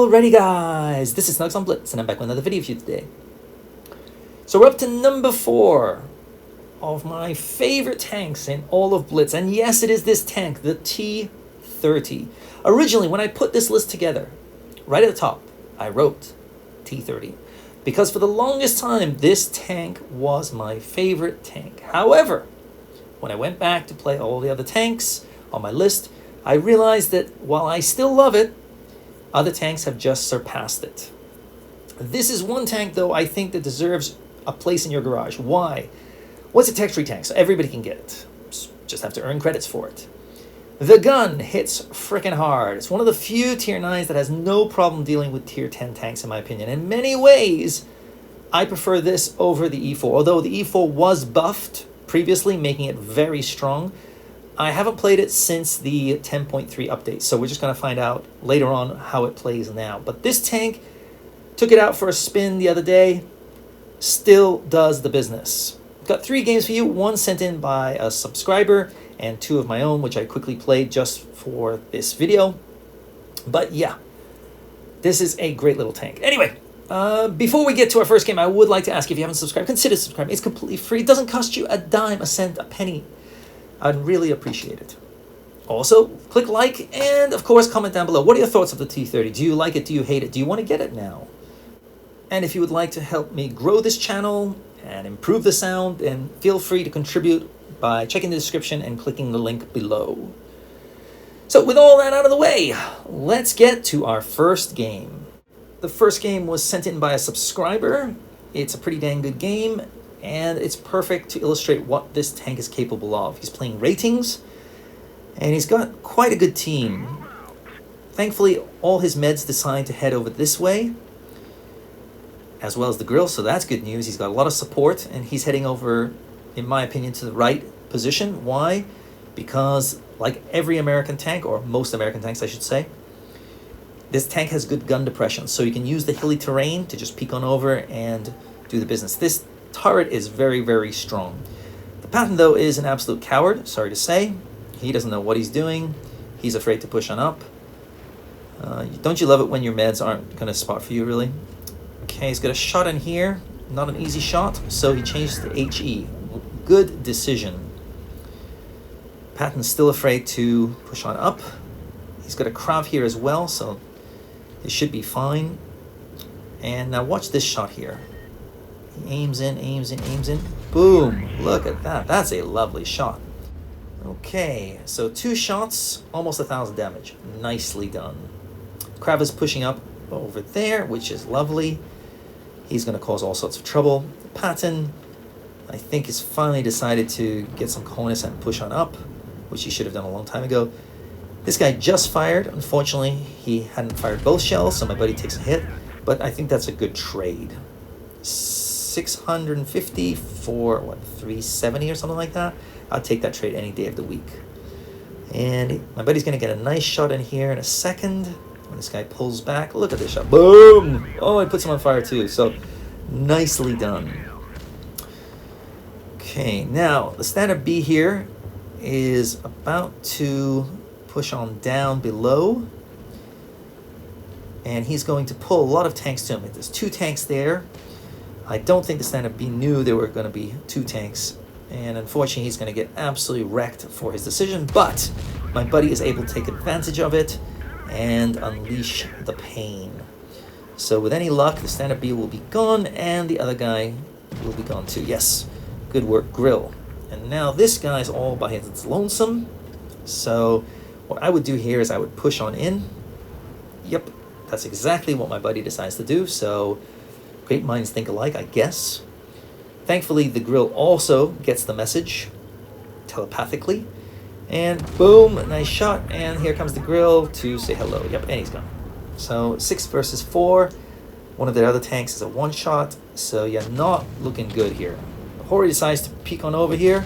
Alrighty guys, this is snugsonblitz and I'm back with another video for you today. So we're up to number 4 of my favorite tanks in all of Blitz. And yes, it is this tank, the T-30. Originally, when I put this list together, right at the top, I wrote T-30. Because for the longest time, this tank was my favorite tank. However, when I went back to play all the other tanks on my list, I realized that while I still love it, other tanks have just surpassed it. This is one tank, though, I think that deserves a place in your garage. Why? What's a tech-free tank? So everybody can get it. Just have to earn credits for it. The gun hits frickin' hard. It's one of the few tier 9s that has no problem dealing with tier 10 tanks, in my opinion. In many ways, I prefer this over the E4. Although the E4 was buffed previously, making it very strong, I haven't played it since the 10.3 update, so we're just going to find out later on how it plays now. But this tank, took it out for a spin the other day, still does the business. Got 3 games for you, 1 sent in by a subscriber, and 2 of my own, which I quickly played just for this video. But yeah, this is a great little tank. Anyway, before we get to our first game, I would like to ask if you haven't subscribed, consider subscribing. It's completely free. It doesn't cost you a dime, a cent, a penny. I'd really appreciate it. Also, click like and, of course, comment down below. What are your thoughts of the T-30? Do you like it? Do you hate it? Do you want to get it now? And if you would like to help me grow this channel and improve the sound, then feel free to contribute by checking the description and clicking the link below. So with all that out of the way, let's get to our first game. The first game was sent in by a subscriber. It's a pretty dang good game, and it's perfect to illustrate what this tank is capable of. He's playing ratings, and he's got quite a good team. Thankfully, all his meds decide to head over this way, as well as the grill, so that's good news. He's got a lot of support, and he's heading over, in my opinion, to the right position. Why? Because, like every American tank, or most American tanks, I should say, this tank has good gun depression, so you can use the hilly terrain to just peek on over and do the business. This turret is very, very strong. The Patton, though, is an absolute coward, sorry to say. He doesn't know what he's doing. He's afraid to push on up. Don't you love it when your meds aren't going to spot for you, really? Okay, he's got a shot in here. Not an easy shot, so he changed to HE. Good decision. Patton's still afraid to push on up. He's got a Krav here as well, so it should be fine. And now watch this shot here. He aims in, aims in, aims in. Boom! Look at that. That's a lovely shot. Okay, so 2 shots, almost 1,000 damage. Nicely done. Krav is pushing up over there, which is lovely. He's going to cause all sorts of trouble. Patton, I think, has finally decided to get some cojones and push on up, which he should have done a long time ago. This guy just fired. Unfortunately, he hadn't fired both shells, so my buddy takes a hit. But I think that's a good trade. 650 for, what, 370 or something like that? I'll take that trade any day of the week. And my buddy's going to get a nice shot in here in a second. When this guy pulls back, look at this shot. Boom! Oh, it puts him on fire too. So, nicely done. Okay, now, the standard B here is about to push on down below. And he's going to pull a lot of tanks to him. There's 2 tanks there. I don't think the standard B knew there were going to be 2 tanks. And unfortunately, he's going to get absolutely wrecked for his decision. But my buddy is able to take advantage of it and unleash the pain. So with any luck, the standard B will be gone, and the other guy will be gone too. Yes, good work, Grill. And now this guy's all by his lonesome. So what I would do here is I would push on in. Yep, that's exactly what my buddy decides to do. So great minds think alike, I guess. Thankfully, the Grill also gets the message telepathically. And boom, nice shot. And here comes the Grill to say hello. Yep, and he's gone. So 6 versus 4. One of their other tanks is a 1-shot. So yeah, not looking good here. Hori decides to peek on over here.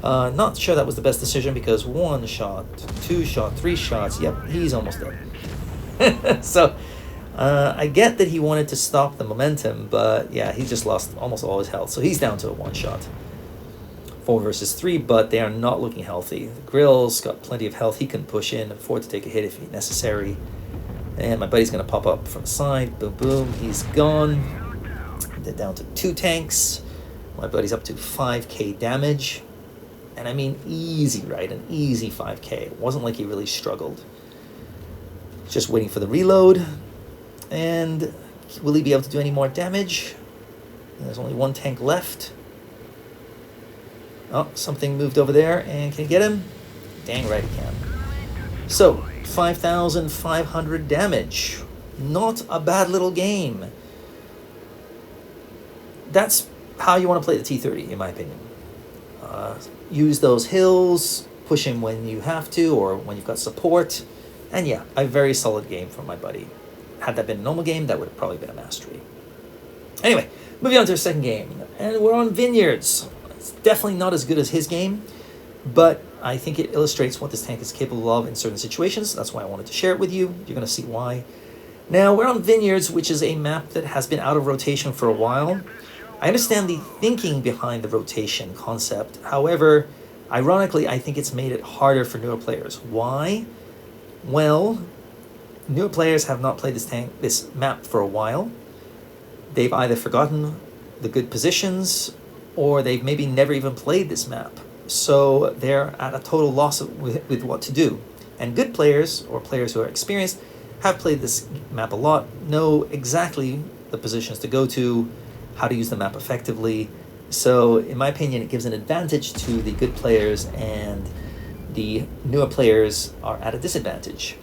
Not sure that was the best decision because 1 shot, 2 shot, 3 shots. Yep, he's almost dead. So I get that he wanted to stop the momentum, but yeah, he just lost almost all his health. So he's down to a 1-shot. 4 versus 3, but they are not looking healthy. The Grill's got plenty of health. He can push in, afford to take a hit if necessary. And my buddy's going to pop up from the side. Boom, boom. He's gone. They're down to 2 tanks. My buddy's up to 5k damage. And I mean easy, right? An easy 5k. It wasn't like he really struggled. Just waiting for the reload. And will he be able to do any more damage? There's only 1 tank left. Oh, something moved over there. And can he get him? Dang right he can. So, 5,500 damage. Not a bad little game. That's how you want to play the T-30, in my opinion. Use those hills, push him when you have to, or when you've got support. And yeah, a very solid game from my buddy. Had that been a normal game, that would have probably been a mastery. Anyway, moving on to our second game. And we're on Vineyards. It's definitely not as good as his game, but I think it illustrates what this tank is capable of in certain situations. That's why I wanted to share it with you. You're going to see why. Now, we're on Vineyards, which is a map that has been out of rotation for a while. I understand the thinking behind the rotation concept. However, ironically, I think it's made it harder for newer players. Why? Well, newer players have not played this map for a while. They've either forgotten the good positions, or they've maybe never even played this map. So they're at a total loss with what to do. And good players, or players who are experienced, have played this map a lot, know exactly the positions to go to, how to use the map effectively. So in my opinion, it gives an advantage to the good players, and the newer players are at a disadvantage.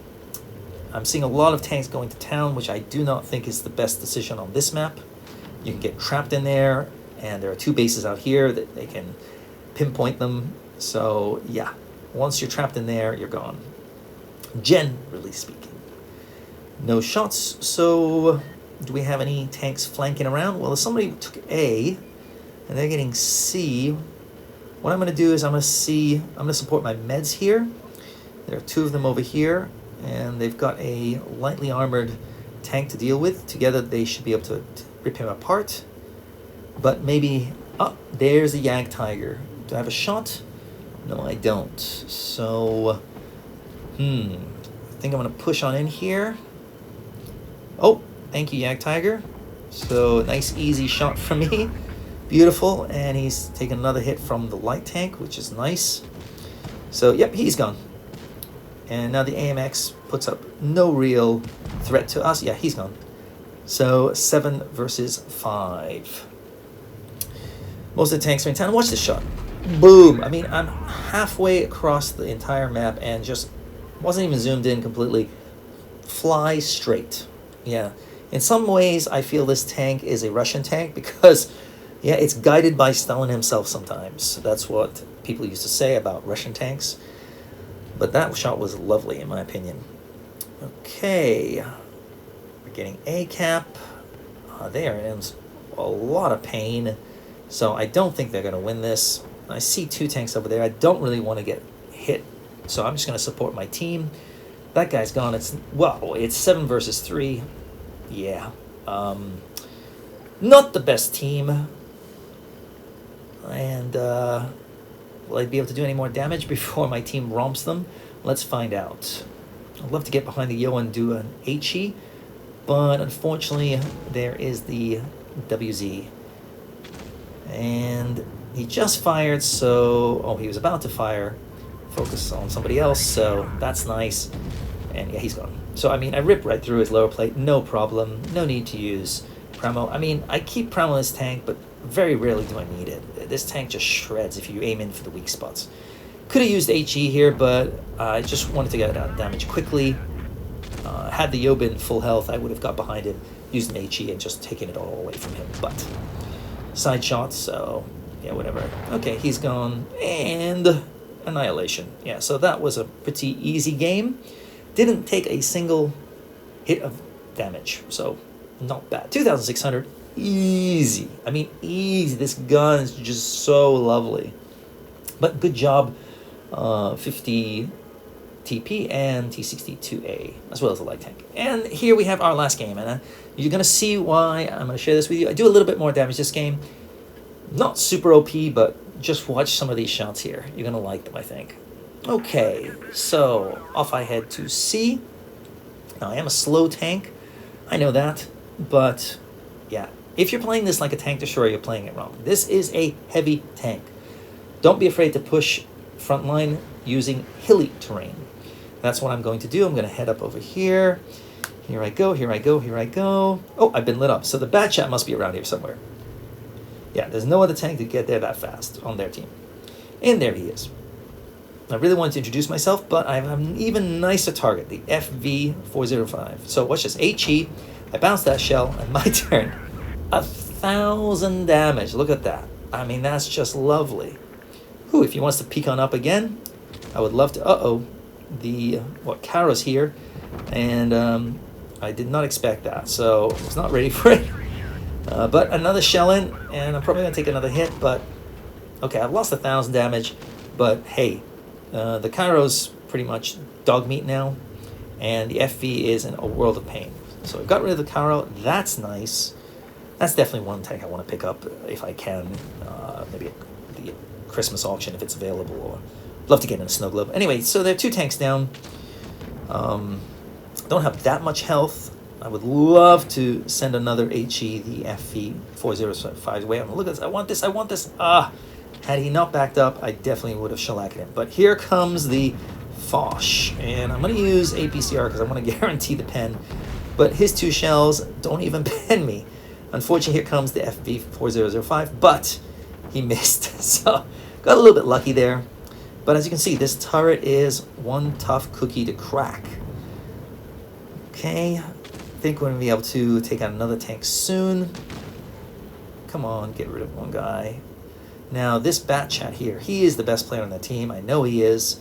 I'm seeing a lot of tanks going to town, which I do not think is the best decision on this map. You can get trapped in there, and there are 2 bases out here that they can pinpoint them. So yeah, once you're trapped in there, you're gone, generally speaking. No shots. So do we have any tanks flanking around? Well, if somebody took A and they're getting C, what I'm going to do is I'm going to support my meds here. There are 2 of them over here, and they've got a lightly armored tank to deal with. Together they should be able to rip him apart. But maybe, there's the Yag Tiger. Do I have a shot? No, I don't. So, I think I'm going to push on in here. Oh, thank you, Yag Tiger. So, nice, easy shot from me. Beautiful. And he's taking another hit from the light tank, which is nice. So, yep, he's gone. And now the AMX puts up no real threat to us. Yeah, he's gone. So, 7 versus 5. Most of the tanks are in town. Watch this shot. Boom. I mean, I'm halfway across the entire map and just wasn't even zoomed in completely. Fly straight. Yeah. In some ways, I feel this tank is a Russian tank because, yeah, it's guided by Stalin himself sometimes. That's what people used to say about Russian tanks. But that shot was lovely, in my opinion. Okay. We're getting A cap. They are in a lot of pain. So I don't think they're going to win this. I see 2 tanks over there. I don't really want to get hit. So I'm just going to support my team. That guy's gone. It's 7 versus 3. Yeah. Not the best team. And will I be able to do any more damage before my team romps them? Let's find out. I'd love to get behind the Yo and do an HE. But unfortunately, there is the WZ. And he just fired, so... he was about to fire. Focus on somebody else, so that's nice. And yeah, he's gone. So, I mean, I ripped right through his lower plate. No problem. No need to use Pramo. I mean, I keep Pramo in this tank, but very rarely do I need it. This tank just shreds if you aim in for the weak spots. Could have used HE here, but I just wanted to get out damage quickly. Had the Yo been full health, I would have got behind him, used an HE, and just taken it all away from him. But side shots, so yeah, whatever. Okay, he's gone, and annihilation. Yeah, so that was a pretty easy game. Didn't take a single hit of damage, so not bad. 2,600, easy. I mean, easy. This gun is just so lovely. But good job, 50 TP and T62A, as well as the light tank. And here we have our last game, and you're going to see why I'm going to share this with you. I do a little bit more damage this game. Not super OP, but just watch some of these shots here. You're going to like them, I think. Okay, so off I head to C. Now, I am a slow tank. I know that. But, yeah. If you're playing this like a tank destroyer, you're playing it wrong. This is a heavy tank. Don't be afraid to push frontline using hilly terrain. That's what I'm going to do. I'm going to head up over here. Here I go, here I go, here I go. Oh, I've been lit up. So the Bat Chat must be around here somewhere. Yeah, there's no other tank to get there that fast on their team. And there he is. I really wanted to introduce myself, but I have an even nicer target, the FV405. So watch this. HE, I bounce that shell, and my turn. 1,000 damage. Look at that. I mean, that's just lovely. Whew, if he wants to peek on up again, I would love to. Uh-oh. Kara's here. And I did not expect that, so I was not ready for it. But another shell in, and I'm probably going to take another hit, but okay, I've lost 1,000 damage, but hey, the Kairo's pretty much dog meat now, and the FV is in a world of pain. So I've got rid of the Kairo. That's nice. That's definitely one tank I want to pick up if I can. Maybe the Christmas auction if it's available, or love to get in a snow globe. Anyway, so there are 2 tanks down. Don't have that much health. I would love to send another HE, the FV405 way. Look at this. I want this. I want this. Had he not backed up, I definitely would have shellacked him. But here comes the Foch. And I'm going to use APCR because I want to guarantee the pen. But his 2 shells don't even pen me. Unfortunately, here comes the FV4005. But he missed. So got a little bit lucky there. But as you can see, this turret is one tough cookie to crack. Okay, I think we're going to be able to take out another tank soon. Come on, get rid of one guy. Now, this Bat Chat here, he is the best player on the team. I know he is.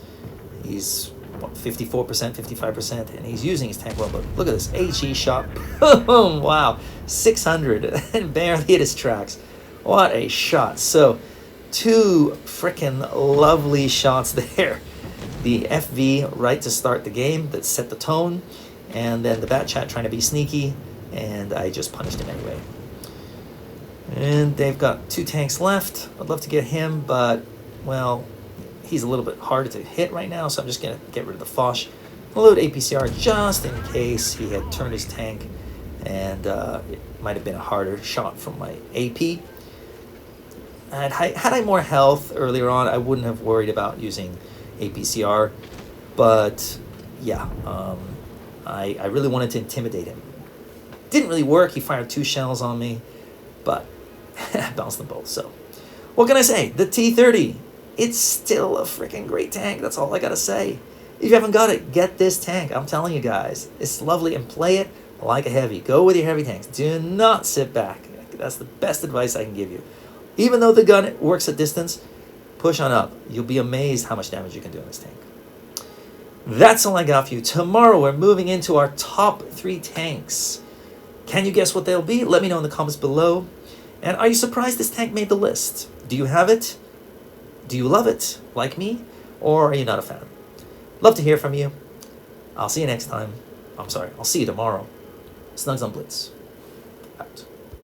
He's, what, 54%, 55%, and he's using his tank well. But look at this, HE shot. Boom! Wow, 600, and barely hit his tracks. What a shot. So, 2 freaking lovely shots there. The FV right to start the game that set the tone, and then the Bat Chat trying to be sneaky, and I just punished him anyway. And they've got 2 tanks left. I'd love to get him, but, well, he's a little bit harder to hit right now, so I'm just going to get rid of the Foch. Load APCR just in case he had turned his tank, and it might have been a harder shot from my AP. And had I more health earlier on, I wouldn't have worried about using APCR, but yeah, I really wanted to intimidate him. Didn't really work. He fired 2 shells on me, but I bounced them both. So what can I say? The T-30, it's still a freaking great tank. That's all I gotta say. If you haven't got it, get this tank. I'm telling you guys, it's lovely, and play it like a heavy. Go with your heavy tanks. Do not sit back. That's the best advice I can give you. Even though the gun works at distance, push on up. You'll be amazed how much damage you can do in this tank. That's all I got for you. Tomorrow we're moving into our top 3 tanks. Can you guess what they'll be? Let me know in the comments below. And are you surprised this tank made the list? Do you have it? Do you love it, like me? Or are you not a fan? Love to hear from you. I'll see you next time. I'll see you tomorrow. Snugs on Blitz. Out.